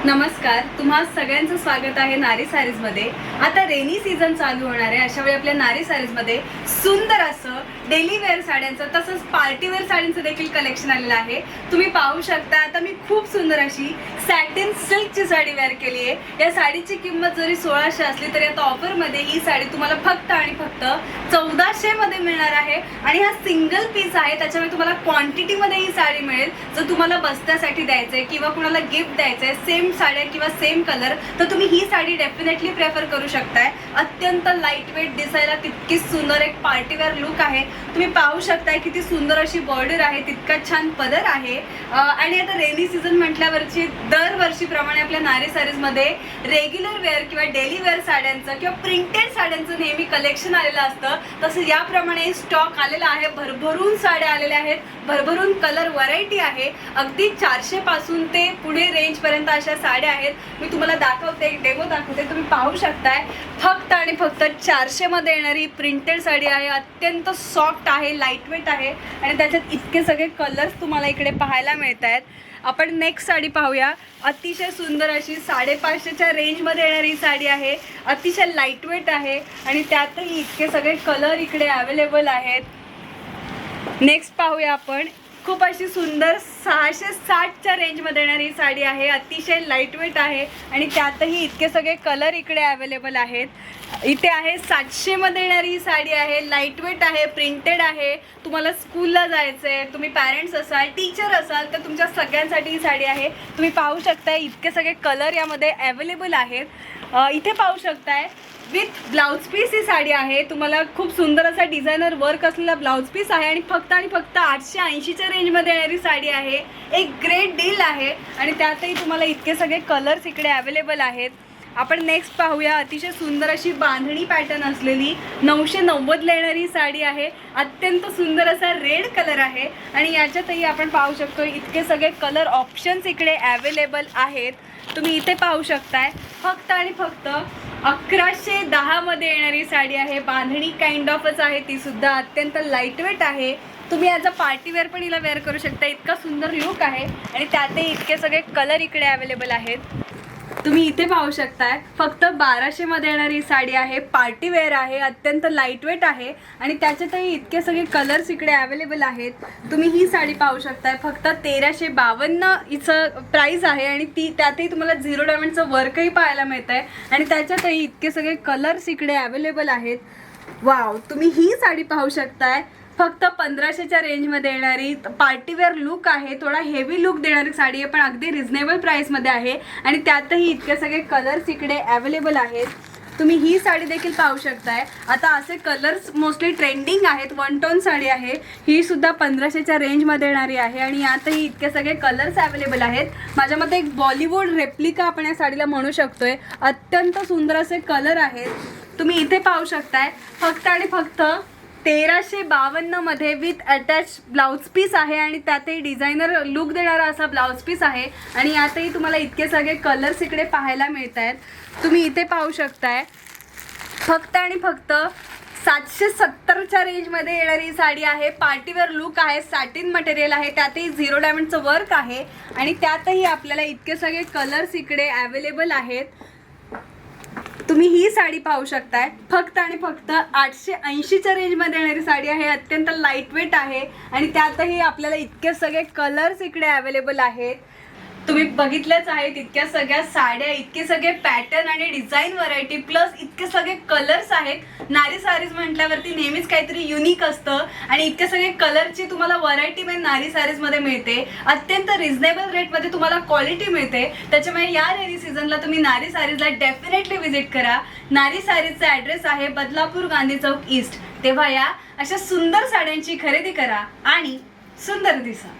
नमस्कार, तुम्हा सगळ्यांचं स्वागत आहे नारी सारीज मध्ये। आता रेनी सीझन चालू होणार आहे। अशा वेळी आपल्या नारी सारीज मध्ये सुंदर असं डेली वेअर साड्यांचं तसंच पार्टी वेअर साड्यांचं देखील कलेक्शन आलेलं आहे। तुम्ही पाहू शकता आता मी खूप सुंदर अशी सॅटिन सिल्कची साडी वेअर केली आहे। या साडीची किंमत जरी 1600 असली तरी आता ऑफर मध्ये ही साडी तुम्हाला फक्त आणि फक्त 1400 मध्ये मिळणार आहे। आणि हा सिंगल पीस आहे, त्याच्यामुळे तुम्हाला क्वांटिटी मध्ये ही साडी मिळेल। जर तुम्हाला बस्त्यासाठी द्यायचंय किंवा कुणाला गिफ्ट द्यायचंय सेम साड्या किंवा सेम कलर, तर तुम्ही ही साडी डेफिनेटली प्रेफर करू शकताय। अत्यंत लाईट वेट, दिसायला तितकी सुंदर एक पार्टी वेअर लुक आहे। तुम्ही पाहू शकताय किती सुंदर अशी बॉर्डर आहे, तितका छान पदर आहे। आणि आता रेनी सीझन म्हटल्यावरची दरवर्षी प्रमाणे आपल्या नारी सारीज मध्ये रेग्युलर वेअर किंवा डेली वेअर साड्यांचं किंवा प्रिंटेड साड्यांचं नेहमी कलेक्शन आलेलं असतं, तसं याप्रमाणे स्टॉक आलेला आहे। भरभरून साड्या आलेल्या आहेत, भरभरून कलर व्हरायटी आहे। अगदी 400 पासून ते पुढे रेंज पर्यंत अशा साड्या आहेत। मी तुम्हाला दाखवते, एक डेमो दाखवते, तुम्ही पाहू शकताय। फक्त आणि फक्त 400 मध्ये येणारी प्रिंटेड साडी आहे। अत्यंत सॉफ्ट आहे, लाईट वेट आहे आणि त्याच्यात इतके सगळे कलर्स तुम्हाला इकडे पाहायला मिळत आहेत। आपण नेक्स्ट साडी पाहूया। अतिशय सुंदर अशी 550च्या रेंजमध्ये येणारी साडी आहे। अतिशय लाईट वेट आहे आणि त्यातही इतके सगळे कलर इकडे अवेलेबल आहेत। नेक्स्ट पाहूया आपण। खूप अशी सुंदर 660च्या रेंजमध्ये येणारी साडी आहे। अतिशय लाईट वेट आहे आणि त्यातही इतके सगळे कलर इकडे अवेलेबल आहेत। इथे आहे 700 मध्ये येणारी ही साडी आहे। लाईट वेट आहे, प्रिंटेड आहे। तुम्हाला स्कूलला जायचं आहे, तुम्ही पॅरेंट्स असाल, टीचर असाल, तर तुमच्या सगळ्यांसाठी ही साडी आहे। तुम्ही पाहू शकताय इतके सगळे कलर यामध्ये अवेलेबल आहेत। इथे पाहू शकताय विथ ब्लाउज पीस ही साडी आहे। तुम्हाला खूप सुंदर असा डिझायनर वर्क असलेला ब्लाउज पीस आहे आणि फक्त 880च्या रेंजमध्ये येणारी साडी आहे। एक ग्रेट डील आहे आणि त्यातही तुम्हाला इतके सगळे कलर्स इकडे अवेलेबल आहेत। आपण नेक्स्ट पाहूया। अतिशय सुंदर अशी बांधणी पॅटर्न असलेली 990ला येणारी साडी आहे। अत्यंत सुंदर असा रेड कलर आहे आणि याच्यातही आपण पाहू शकतो इतके सगळे कलर ऑप्शन्स इकडे अवेलेबल आहेत। तुम्ही इथे पाहू शकताय फक्त आणि फक्त 1110 मध्ये येणारी साडी आहे। बांधणी काइंड ऑफच आहे, ती सुद्धा अत्यंत लाईट वेट आहे। तुम्ही ॲज अ पार्टी वेअर पण हिला वेअर करू शकता। इतका सुंदर लुक आहे आणि त्यातही इतके सगळे कलर इकडे अवेलेबल आहेत। तुम्ही इथे पाहू शकताय फक्त 1200 मध्ये येणारी साडी आहे। पार्टी वेअर आहे, अत्यंत लाईट वेट आहे आणि त्याच्यातही इतके सगळे कलर्स इकडे अवेलेबल आहेत। तुम्ही ही साडी पाहू शकताय फक्त 1352 हिचं प्राइस आहे आणि त्यातही तुम्हाला 0 डायमंडचं वर्कही पाहायला मिळत आहे आणि त्याच्यातही इतके सगळे कलर्स इकडे अवेलेबल आहेत। वाव, तुम्ही ही साडी पाहू शकताय फक्त 1500च्या रेंजमध्ये येणारी पार्टीवेअर लुक आहे। थोडा हेवी लुक देणारी साडी आहे, पण अगदी रिझनेबल प्राईसमध्ये आहे आणि त्यातही इतके सगळे कलर्स इकडे अवेलेबल आहेत। तुम्ही ही साडी देखील पाहू शकताय। आता असे कलर्स मोस्टली ट्रेंडिंग आहेत। 1 टोन साडी आहे, ही सुद्धा 1500च्या रेंजमध्ये येणारी आहे आणि यातही इतके सगळे कलर्स अवेलेबल आहेत। माझ्या मते एक बॉलिवूड रेप्लिका आपण या साडीला म्हणू शकतोय। अत्यंत सुंदर असे कलर आहेत। तुम्ही इथे पाहू शकताय फक्त आणि फक्त 1352 मध्ये विथ अटॅच ब्लाउज पीस आहे आणि त्यातही डिझायनर लुक देणारा असा ब्लाउज पीस आहे आणि यातही तुम्हाला इतके सगळे कलर्स इकडे पाहायला मिळत आहेत। तुम्ही इथे पाहू शकताय फक्त आणि फक्त 770च्या रेंजमध्ये येणारी साडी आहे। पार्टीवेअर लुक आहे, सॅटिन मटेरियल आहे, त्यातही 0 डायमंडचं वर्क आहे आणि त्यातही आपल्याला इतके सगळे कलर्स इकडे अवेलेबल आहेत। तुम्ही ही साडी पाहू शकताय फक्त आणि फक्त 880च्या रेंजमध्ये येणारी साडी आहे। अत्यंत लाईट वेट आहे आणि त्यातही आपल्याला इतके सगळे कलर्स इकडे अवेलेबल आहेत। तुम्ही बघितलेच आहेत इतक्या सगळ्या साड्या, इतके सगळे पॅटर्न आणि डिझाईन व्हरायटी प्लस इतके सगळे कलर्स आहेत। नारी सारीज म्हटल्यावरती नेहमीच काहीतरी युनिक असतं आणि इतके सगळे कलरची तुम्हाला व्हरायटी मध्ये नारी सारीजमध्ये मिळते। अत्यंत रिझनेबल रेटमध्ये तुम्हाला क्वालिटी मिळते। त्याच्यामुळे या रेनी सीझनला तुम्ही नारी सारीजला डेफिनेटली व्हिजिट करा। नारी सारीजचा ॲड्रेस आहे बदलापूर, गांधी चौक ईस्ट। तेव्हा या अशा सुंदर साड्यांची खरेदी करा आणि सुंदर दिसा।